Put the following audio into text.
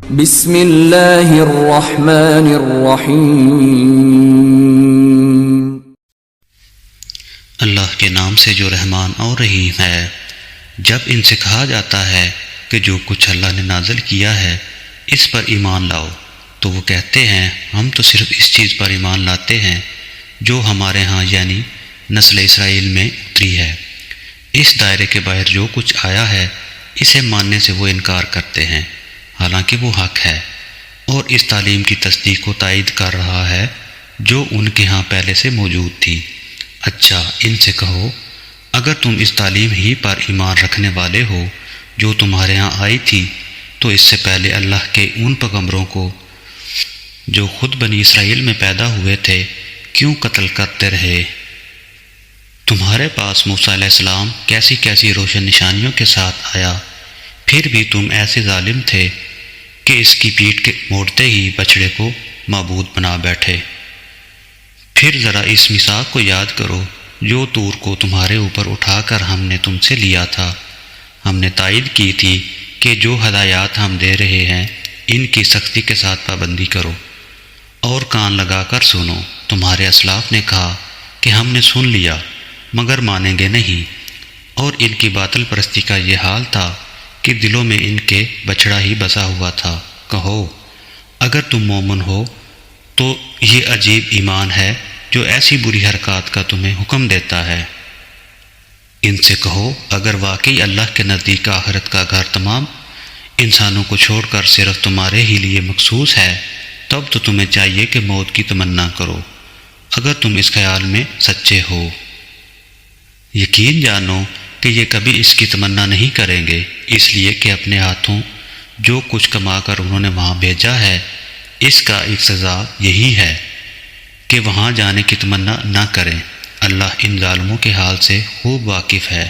بسم اللہ الرحمن الرحیم، اللہ کے نام سے جو رحمان اور رحیم ہے۔ جب ان سے کہا جاتا ہے کہ جو کچھ اللہ نے نازل کیا ہے اس پر ایمان لاؤ، تو وہ کہتے ہیں ہم تو صرف اس چیز پر ایمان لاتے ہیں جو ہمارے ہاں یعنی نسل اسرائیل میں اتری ہے۔ اس دائرے کے باہر جو کچھ آیا ہے اسے ماننے سے وہ انکار کرتے ہیں، حالانکہ وہ حق ہے، اور اس تعلیم کی تصدیق و تائید کر رہا ہے جو ان کے ہاں پہلے سے موجود تھی۔ اچھا ان سے کہو، اگر تم اس تعلیم ہی پر ایمان رکھنے والے ہو جو تمہارے ہاں آئی تھی، تو اس سے پہلے اللہ کے ان پیغمبروں کو جو خود بنی اسرائیل میں پیدا ہوئے تھے کیوں قتل کرتے رہے؟ تمہارے پاس موسیٰ علیہ السلام کیسی کیسی روشن نشانیوں کے ساتھ آیا، پھر بھی تم ایسے ظالم تھے کہ اس کی پیٹھ موڑتے ہی بچڑے کو معبود بنا بیٹھے۔ پھر ذرا اس میثاق کو یاد کرو جو طور کو تمہارے اوپر اٹھا کر ہم نے تم سے لیا تھا۔ ہم نے تائید کی تھی کہ جو ہدایات ہم دے رہے ہیں ان کی سختی کے ساتھ پابندی کرو اور کان لگا کر سنو۔ تمہارے اسلاف نے کہا کہ ہم نے سن لیا مگر مانیں گے نہیں، اور ان کی باطل پرستی کا یہ حال تھا کہ دلوں میں ان کے بچڑا ہی بسا ہوا تھا۔ کہو اگر تم مومن ہو تو یہ عجیب ایمان ہے جو ایسی بری حرکات کا تمہیں حکم دیتا ہے۔ ان سے کہو اگر واقعی اللہ کے نزدیک آخرت کا گھر تمام انسانوں کو چھوڑ کر صرف تمہارے ہی لیے مخصوص ہے، تب تو تمہیں چاہیے کہ موت کی تمنا کرو اگر تم اس خیال میں سچے ہو۔ یقین جانو کہ یہ کبھی اس کی تمنا نہیں کریں گے، اس لیے کہ اپنے ہاتھوں جو کچھ کما کر انہوں نے وہاں بھیجا ہے اس کا ایک سزا یہی ہے کہ وہاں جانے کی تمنا نہ کریں۔ اللہ ان ظالموں کے حال سے خوب واقف ہے۔